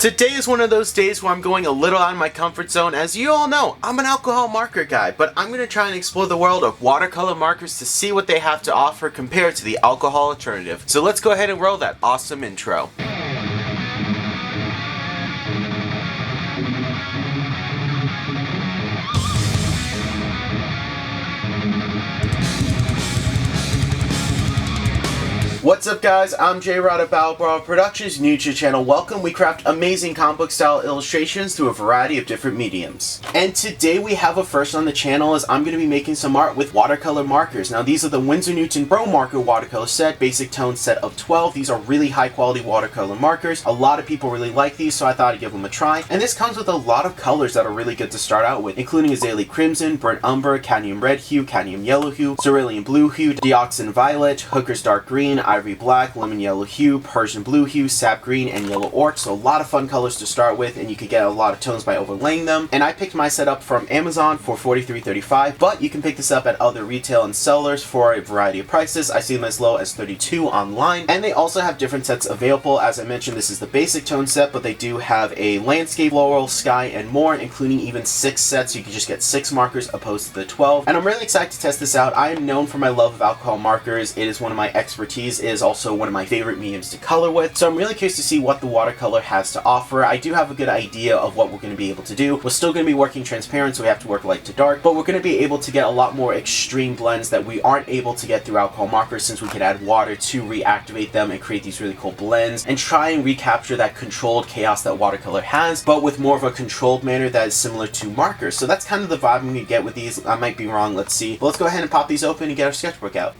Today is one of those days where I'm going a little out of my comfort zone. As you all know, I'm an alcohol marker guy, but I'm going to try and explore the world of watercolor markers to see what they have to offer compared to the alcohol alternative. So let's go ahead and roll that awesome intro. What's up guys, I'm J-Rod of battlebrawlerproductions, new to the channel. Welcome. We craft amazing comic book style illustrations through a variety of different mediums. And today we have a first on the channel as I'm going to be making some art with watercolor markers. Now these are the Winsor Newton Pro watercolor set, basic tone set of 12. These are really high quality watercolor markers. A lot of people really like these, so I thought I'd give them a try. And this comes with a lot of colors that are really good to start out with, including azalea crimson, burnt umber, cadmium red hue, cadmium yellow hue, cerulean blue hue, dioxin violet, hooker's dark green, ivory black, lemon yellow hue, Persian blue hue, sap green, and yellow orc. So a lot of fun colors to start with, and you could get a lot of tones by overlaying them. And I picked my setup from Amazon for $43.35, but you can pick this up at other retail and sellers for a variety of prices. I see them as low as $32 online, and they also have different sets available. As I mentioned, this is the basic tone set, but they do have a landscape, floral, sky, and more, including even 6 sets. You can just get 6 markers opposed to the 12. And I'm really excited to test this out. I am known for my love of alcohol markers. It is one of my expertise. It is also one of my favorite mediums to color with, so I'm really curious to see what the watercolor has to offer. I do have a good idea of what we're going to be able to do. We're still going to be working transparent, so we have to work light to dark, but we're going to be able to get a lot more extreme blends that we aren't able to get through alcohol markers, since we could add water to reactivate them and create these really cool blends and try and recapture that controlled chaos that watercolor has, but with more of a controlled manner that is similar to markers. So that's kind of the vibe I'm going to get with these. I might be wrong, let's see. But let's go ahead and pop these open and get our sketchbook out.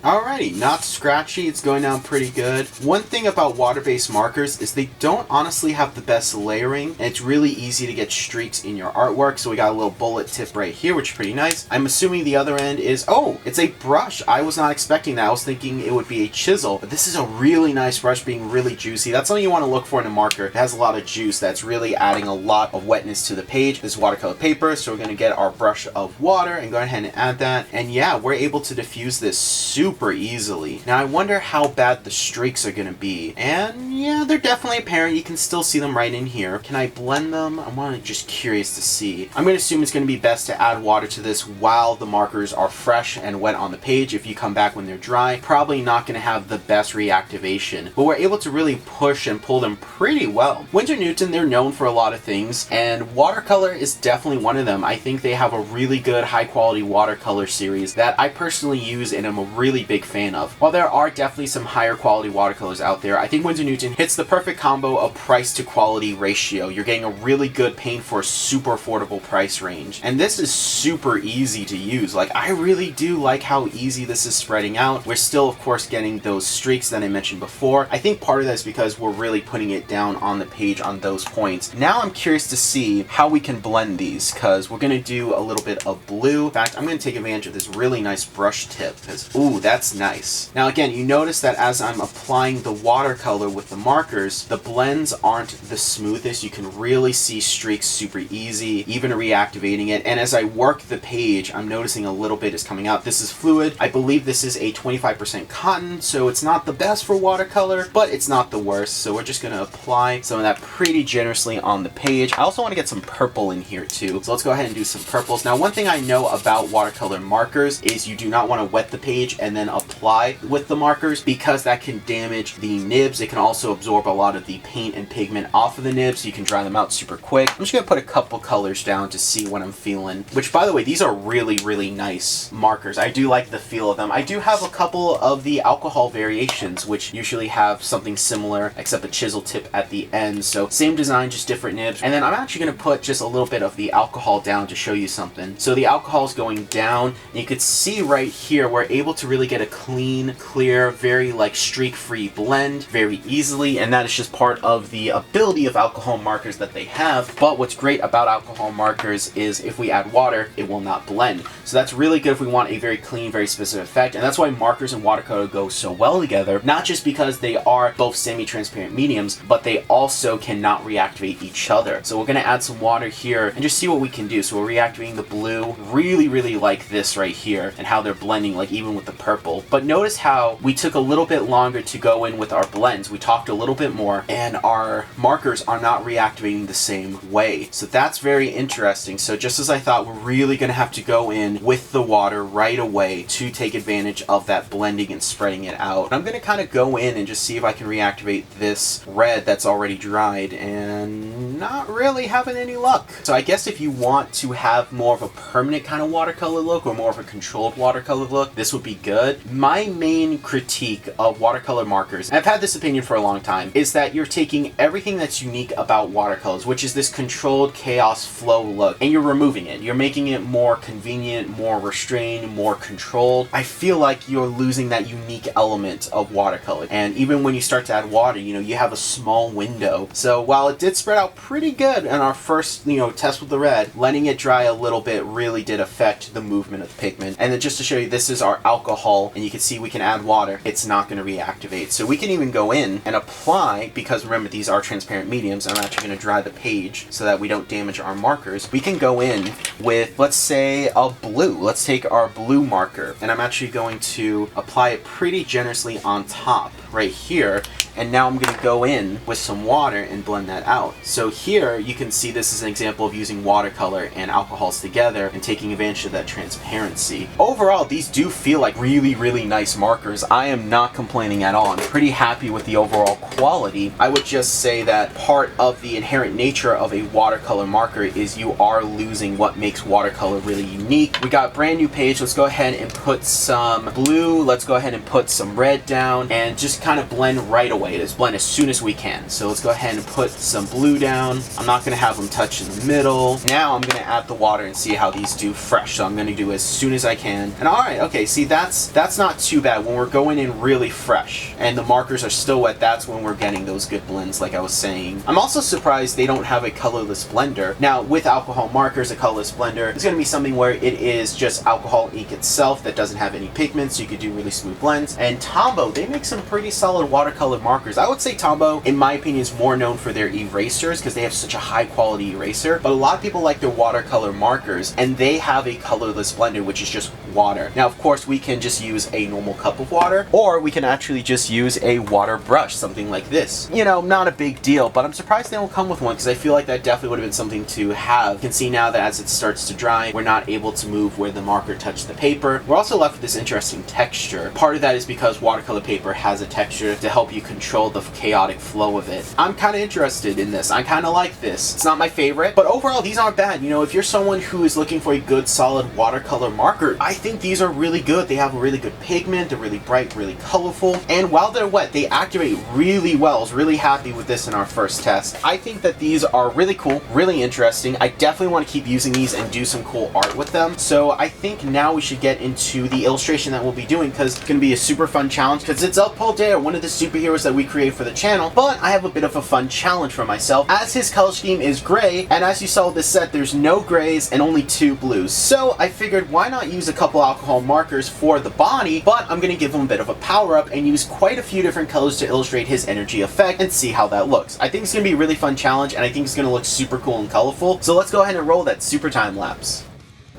Alrighty, not scratchy, it's going down pretty good. One thing about water-based markers is they don't honestly have the best layering, and it's really easy to get streaks in your artwork. So we got a little bullet tip right here, which is pretty nice. I'm assuming the other end is, oh, it's a brush. I was not expecting that. I was thinking it would be a chisel, but this is a really nice brush, being really juicy. That's something you want to look for in a marker. It has a lot of juice that's really adding a lot of wetness to the page. This is watercolor paper, so we're going to get our brush of water and go ahead and add that. And yeah, we're able to diffuse this super easily. Now I wonder how bad the streaks are going to be. And yeah, they're definitely apparent. You can still see them right in here. Can I blend them? I'm just curious to see. I'm going to assume it's going to be best to add water to this while the markers are fresh and wet on the page. If you come back when they're dry, probably not going to have the best reactivation. But we're able to really push and pull them pretty well. Winsor Newton, they're known for a lot of things, and watercolor is definitely one of them. I think they have a really good high quality watercolor series that I personally use and I'm a really big fan of. While there are definitely some higher quality watercolors out there, I think Winsor Newton hits the perfect combo of price to quality ratio. You're getting a really good paint for a super affordable price range. And this is super easy to use. Like, I really do like how easy this is spreading out. We're still, of course, getting those streaks that I mentioned before. I think part of that is because we're really putting it down on the page on those points. Now I'm curious to see how we can blend these, because we're going to do a little bit of blue. In fact, I'm going to take advantage of this really nice brush tip, because, ooh, that's nice. Now again, you notice that as I'm applying the watercolor with the markers, the blends aren't the smoothest. You can really see streaks super easy, even reactivating it. And as I work the page, I'm noticing a little bit is coming out. This is fluid. I believe this is a 25% cotton, so it's not the best for watercolor, but it's not the worst. So we're just going to apply some of that pretty generously on the page. I also want to get some purple in here too. So let's go ahead and do some purples. Now, one thing I know about watercolor markers is you do not want to wet the page and then apply with the markers, because that can damage the nibs. It can also absorb a lot of the paint and pigment off of the nibs, so you can dry them out super quick. I'm just going to put a couple colors down to see what I'm feeling, which, by the way, these are really, really nice markers. I do like the feel of them. I do have a couple of the alcohol variations, which usually have something similar, except a chisel tip at the end. So same design, just different nibs. And then I'm actually going to put just a little bit of the alcohol down to show you something. So the alcohol is going down, and you could see right here, we're able to really get a clean, clear, very like streak-free blend very easily, and that is just part of the ability of alcohol markers that they have. But what's great about alcohol markers is if we add water, it will not blend. So that's really good if we want a very clean, very specific effect, and that's why markers and watercolor go so well together, not just because they are both semi-transparent mediums, but they also cannot reactivate each other. So we're going to add some water here and just see what we can do. So we're reactivating the blue. Really like this right here and how they're blending, like even with the purple. But notice how we took a little bit longer to go in with our blends. We talked a little bit more and our markers are not reactivating the same way. So that's very interesting. So just as I thought, we're really going to have to go in with the water right away to take advantage of that blending and spreading it out. I'm going to kind of go in and just see if I can reactivate this red that's already dried, and not really having any luck. So I guess if you want to have more of a permanent kind of watercolor look or more of a controlled watercolor look, this would be good. My main critique of watercolor markers, and I've had this opinion for a long time, is that you're taking everything that's unique about watercolors, which is this controlled chaos flow look, and you're removing it. You're making it more convenient, more restrained, more controlled. I feel like you're losing that unique element of watercolor. And even when you start to add water, you know, you have a small window. So while it did spread out pretty good in our first, test with the red, letting it dry a little bit really did affect the movement of the pigment. And then just to show you, this is our alcohol, and you can see we can add water. It's not going to reactivate. So we can even go in and apply, because remember, these are transparent mediums. I'm actually going to dry the page so that we don't damage our markers. We can go in with, let's say, a blue. Let's take our blue marker, and I'm actually going to apply it pretty generously on top right here. And now I'm going to go in with some water and blend that out. So here you can see this is an example of using watercolor and alcohols together and taking advantage of that transparency. Overall, these do feel like really nice markers. I am not complaining at all. I'm pretty happy with the overall quality. I would just say that part of the inherent nature of a watercolor marker is you are losing what makes watercolor really unique. We got a brand new page. Let's go ahead and put some blue. Let's go ahead and put some red down and just kind of blend right away. Let's blend as soon as we can. So let's go ahead and put some blue down. I'm not going to have them touch in the middle. Now I'm going to add the water and see how these do fresh. So I'm going to do as soon as I can. And alright, okay, see that's not too bad. When we're going in really fresh and the markers are still wet, that's when we're getting those good blends like I was saying. I'm also surprised they don't have a colorless blender. Now with alcohol markers, a colorless blender is going to be something where it is just alcohol ink itself that doesn't have any pigments, so you could do really smooth blends. And Tombow, they make some pretty solid watercolor markers. I would say Tombow, in my opinion, is more known for their erasers because they have such a high quality eraser, but a lot of people like their watercolor markers, and they have a colorless blender, which is just water. Now of course we can just use a normal cup of water, or we can actually just use a water brush, something like this. Not a big deal, but I'm surprised they don't come with one because I feel like that definitely would have been something to have. You can see now that as it starts to dry, we're not able to move where the marker touched the paper. We're also left with this interesting texture. Part of that is because watercolor paper has a texture to help you control the chaotic flow of it. I'm kind of interested in this. I kind of like this. It's not my favorite, but overall these aren't bad. If you're someone who is looking for a good solid watercolor marker, I think these are really good. They have a really good pigment, they're really bright, really colorful, and while they're wet, they activate really well. I was really happy with this in our first test. I think that these are really cool, really interesting. I definitely want to keep using these and do some cool art with them. So I think now we should get into the illustration that we'll be doing, because it's going to be a super fun challenge, because it's Paul Dare, one of the superheroes that we create for the channel, but I have a bit of a fun challenge for myself, as his color scheme is gray, and as you saw with this set, there's no grays and only 2 blues. So I figured, why not use a couple alcohol markers for the body, but I'm going to give him a bit of a power up and use quite a few different colors to illustrate his energy effect and see how that looks. I think it's going to be a really fun challenge, and I think it's going to look super cool and colorful. So let's go ahead and roll that super time lapse.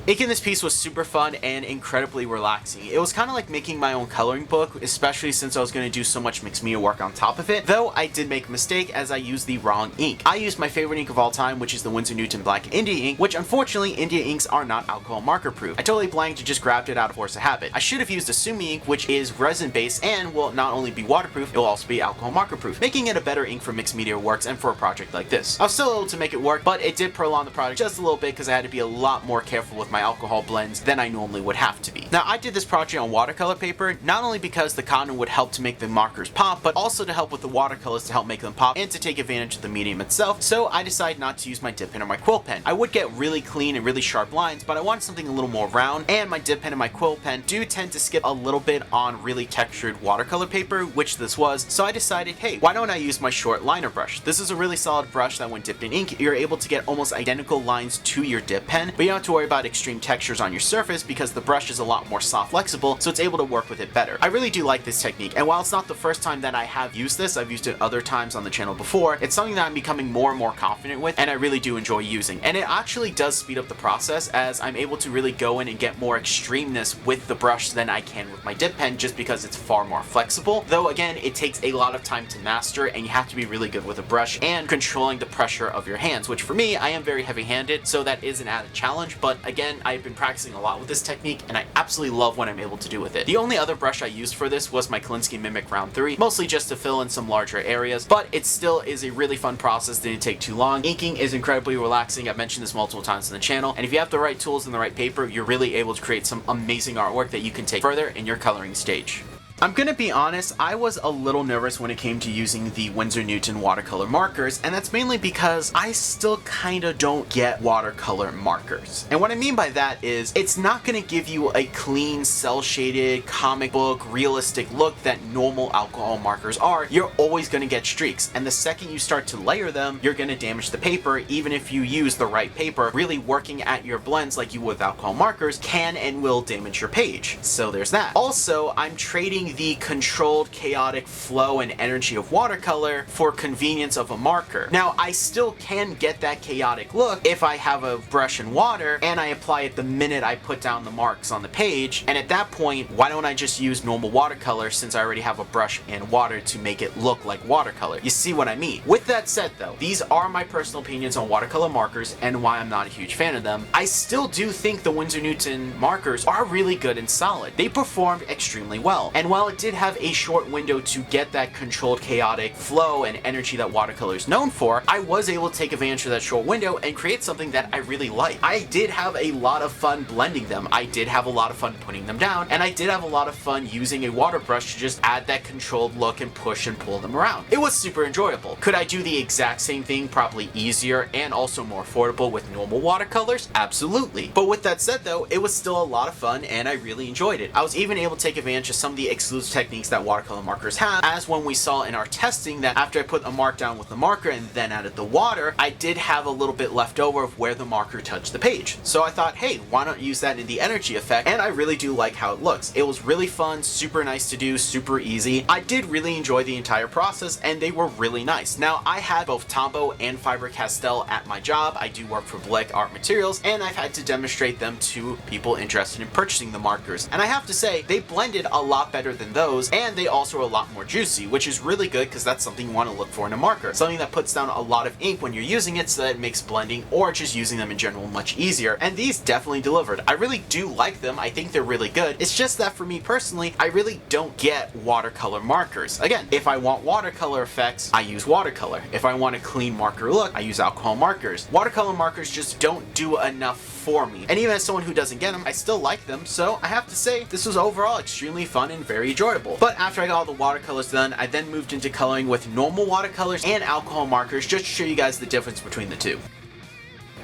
Making this piece was super fun and incredibly relaxing. It was kind of like making my own coloring book, especially since I was going to do so much mixed media work on top of it, though I did make a mistake as I used the wrong ink. I used my favorite ink of all time, which is the Winsor Newton Black India ink, which unfortunately India inks are not alcohol marker proof. I totally blanked and just grabbed it out of force of habit. I should have used a Sumi ink, which is resin based and will not only be waterproof, it will also be alcohol marker proof, making it a better ink for mixed media works and for a project like this. I was still able to make it work, but it did prolong the project just a little bit because I had to be a lot more careful with my alcohol blends than I normally would have to be. Now, I did this project on watercolor paper, not only because the cotton would help to make the markers pop, but also to help with the watercolors to help make them pop and to take advantage of the medium itself, so I decided not to use my dip pen or my quill pen. I would get really clean and really sharp lines, but I wanted something a little more round, and my dip pen and my quill pen do tend to skip a little bit on really textured watercolor paper, which this was, so I decided, hey, why don't I use my short liner brush? This is a really solid brush that when dipped in ink, you're able to get almost identical lines to your dip pen, but you don't have to worry about extreme textures on your surface because the brush is a lot more soft flexible, so it's able to work with it better. I really do like this technique, and while it's not the first time that I have used this, I've used it other times on the channel before, it's something that I'm becoming more and more confident with, and I really do enjoy using. And it actually does speed up the process, as I'm able to really go in and get more extremeness with the brush than I can with my dip pen, just because it's far more flexible. Though again, it takes a lot of time to master, and you have to be really good with a brush and controlling the pressure of your hands, which for me, I am very heavy-handed, so that is an added challenge. But again, I've been practicing a lot with this technique, and I absolutely love what I'm able to do with it. The only other brush I used for this was my Klinsky Mimic Round 3, mostly just to fill in some larger areas, but it still is a really fun process, didn't take too long. Inking is incredibly relaxing, I've mentioned this multiple times on the channel, and if you have the right tools and the right paper, you're really able to create some amazing artwork that you can take further in your coloring stage. I'm gonna be honest, I was a little nervous when it came to using the Winsor Newton watercolor markers, and that's mainly because I still kinda don't get watercolor markers. And what I mean by that is, it's not gonna give you a clean, cel-shaded, comic book, realistic look that normal alcohol markers are. You're always gonna get streaks, and the second you start to layer them, you're gonna damage the paper, even if you use the right paper. Really working at your blends like you would with alcohol markers can and will damage your page. So there's that. Also, I'm trading the controlled chaotic flow and energy of watercolor for convenience of a marker. Now, I still can get that chaotic look if I have a brush and water and I apply it the minute I put down the marks on the page, and at that point, why don't I just use normal watercolor since I already have a brush and water to make it look like watercolor? You see what I mean? With that said though, these are my personal opinions on watercolor markers and why I'm not a huge fan of them. I still do think the Winsor Newton markers are really good and solid. They performed extremely well, and while it did have a short window to get that controlled chaotic flow and energy that watercolor is known for, I was able to take advantage of that short window and create something that I really like. I did have a lot of fun blending them, I did have a lot of fun putting them down, and I did have a lot of fun using a water brush to just add that controlled look and push and pull them around. It was super enjoyable. Could I do the exact same thing, probably easier and also more affordable with normal watercolors? Absolutely. But with that said though, it was still a lot of fun and I really enjoyed it. I was even able to take advantage of some of the exclusive techniques that watercolor markers have, as when we saw in our testing that after I put a mark down with the marker and then added the water, I did have a little bit left over of where the marker touched the page. So I thought, hey, why not use that in the energy effect? And I really do like how it looks. It was really fun, super nice to do, super easy. I did really enjoy the entire process and they were really nice. Now, I had both Tombow and Faber-Castell at my job. I do work for Blick Art Materials and I've had to demonstrate them to people interested in purchasing the markers. And I have to say, they blended a lot better than those, and they also are a lot more juicy, which is really good because that's something you want to look for in a marker. Something that puts down a lot of ink when you're using it so that it makes blending or just using them in general much easier, and these definitely delivered. I really do like them, I think they're really good. It's just that for me personally, I really don't get watercolor markers. Again, if I want watercolor effects, I use watercolor. If I want a clean marker look, I use alcohol markers. Watercolor markers just don't do enough for me. And even as someone who doesn't get them, I still like them, so I have to say this was overall extremely fun and very enjoyable. But after I got all the watercolors done, I then moved into coloring with normal watercolors and alcohol markers just to show you guys the difference between the two.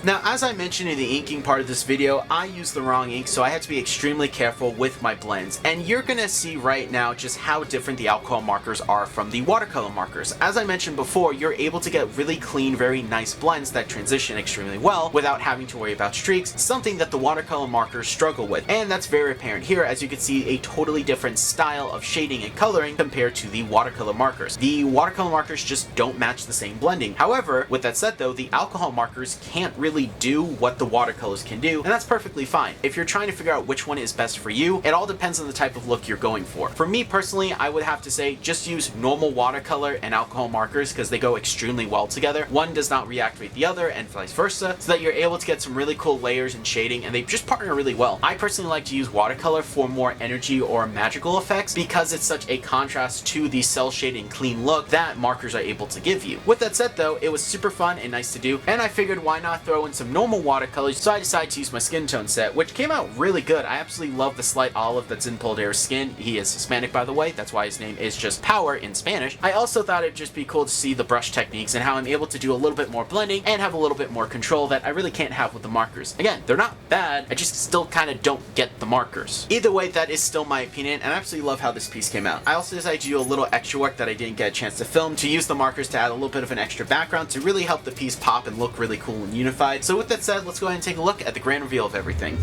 Now, as I mentioned in the inking part of this video, I used the wrong ink, so I had to be extremely careful with my blends. And you're gonna see right now just how different the alcohol markers are from the watercolor markers. As I mentioned before, you're able to get really clean, very nice blends that transition extremely well without having to worry about streaks, something that the watercolor markers struggle with. And that's very apparent here, as you can see a totally different style of shading and coloring compared to the watercolor markers. The watercolor markers just don't match the same blending. However, with that said though, the alcohol markers can't really do what the watercolors can do, and that's perfectly fine. If you're trying to figure out which one is best for you, it all depends on the type of look you're going for. For me personally, I would have to say just use normal watercolor and alcohol markers because they go extremely well together. One does not reactivate the other and vice versa, so that you're able to get some really cool layers and shading, and they just partner really well. I personally like to use watercolor for more energy or magical effects because it's such a contrast to the cel shading clean look that markers are able to give you. With that said though, it was super fun and nice to do, and I figured why not throw throw in some normal watercolors, so I decided to use my skin tone set, which came out really good. I absolutely love the slight olive that's in Poldare's skin. He is Hispanic, by the way. That's why his name is just Power in Spanish. I also thought it'd just be cool to see the brush techniques and how I'm able to do a little bit more blending and have a little bit more control that I really can't have with the markers. Again, they're not bad, I just still kind of don't get the markers. Either way, that is still my opinion, and I absolutely love how this piece came out. I also decided to do a little extra work that I didn't get a chance to film, to use the markers to add a little bit of an extra background to really help the piece pop and look really cool and unified. So with that said, let's go ahead and take a look at the grand reveal of everything.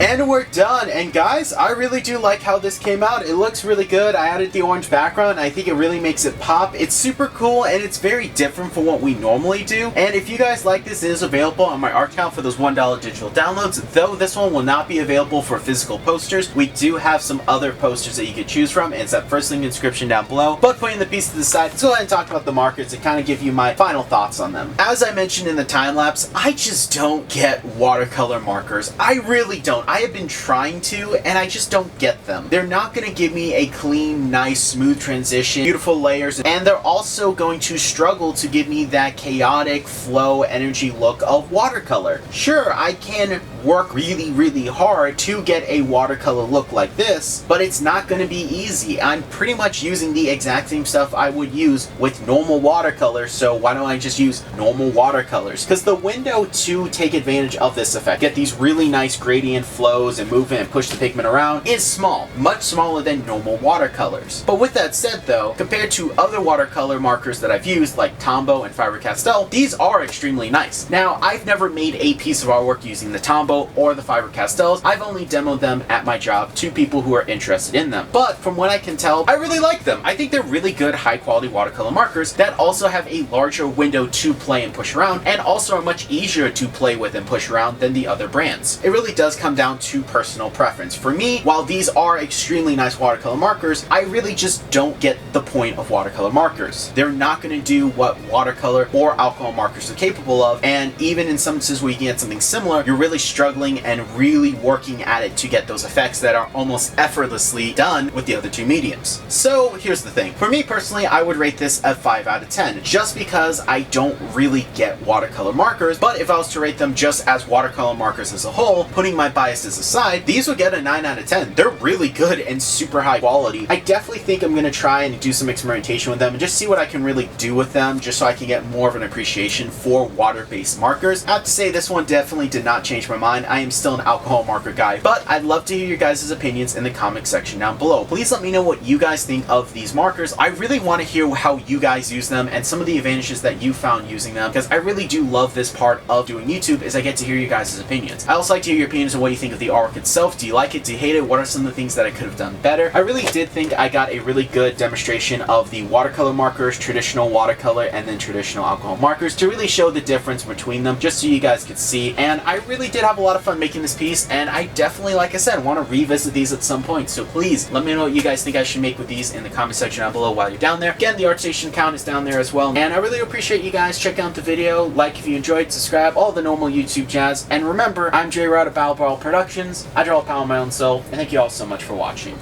And we're done, and guys, I really do like how this came out. It looks really good. I added the orange background, and I think it really makes it pop. It's super cool, and it's very different from what we normally do. And if you guys like this, it is available on my art account for those $1 digital downloads, though this one will not be available for physical posters. We do have some other posters that you could choose from, and it's that first link in the description down below. But putting the piece to the side, let's go ahead and talk about the markers and kind of give you my final thoughts on them. As I mentioned in the time lapse, I just don't get watercolor markers. I really don't. I have been trying to, and I just don't get them. They're not going to give me a clean, nice, smooth transition, beautiful layers, and they're also going to struggle to give me that chaotic flow energy look of watercolor. Sure, I can work really, really hard to get a watercolor look like this, but it's not going to be easy. I'm pretty much using the exact same stuff I would use with normal watercolors, so why don't I just use normal watercolors? Because the window to take advantage of this effect, get these really nice gradient flows and move it and push the pigment around, is small, much smaller than normal watercolors. But with that said though, compared to other watercolor markers that I've used like Tombow and Faber-Castell, these are extremely nice. Now, I've never made a piece of artwork using the Tombow or the Faber-Castells. I've only demoed them at my job to people who are interested in them. But from what I can tell, I really like them. I think they're really good, high quality watercolor markers that also have a larger window to play and push around, and also are much easier to play with and push around than the other brands. It really does come down to personal preference. For me, while these are extremely nice watercolor markers, I really just don't get the point of watercolor markers. They're not going to do what watercolor or alcohol markers are capable of, and even in some instances where you can get something similar, you're really struggling and really working at it to get those effects that are almost effortlessly done with the other two mediums. So here's the thing. For me personally, I would rate this a 5 out of 10, just because I don't really get watercolor markers, but if I was to rate them just as watercolor markers as a whole, putting my biases aside, these would get a 9 out of 10. They're really good and super high quality. I definitely think I'm going to try and do some experimentation with them and just see what I can really do with them, just so I can get more of an appreciation for water-based markers. I have to say, this one definitely did not change my mind. I am still an alcohol marker guy, but I'd love to hear your guys' opinions in the comment section down below. Please let me know what you guys think of these markers. I really want to hear how you guys use them and some of the advantages that you found using them, because I really do love this part of doing YouTube, is I get to hear you guys' opinions. I also like to hear your opinions on what you think of the artwork itself. Do you like it? Do you hate it? What are some of the things that I could have done better? I really did think I got a really good demonstration of the watercolor markers, traditional watercolor, and then traditional alcohol markers to really show the difference between them, just so you guys could see. And I really did have a lot of fun making this piece, and I definitely, like I said, want to revisit these at some point. So please let me know what you guys think I should make with these in the comment section down below while you're down there. Again, the ArtStation account is down there as well. And I really appreciate you guys checking out the video. Like if you enjoyed, subscribe, all the normal YouTube jazz. And remember, I'm J-Rod at BattleBrawlerproductions. I draw a power of my own soul, and thank you all so much for watching.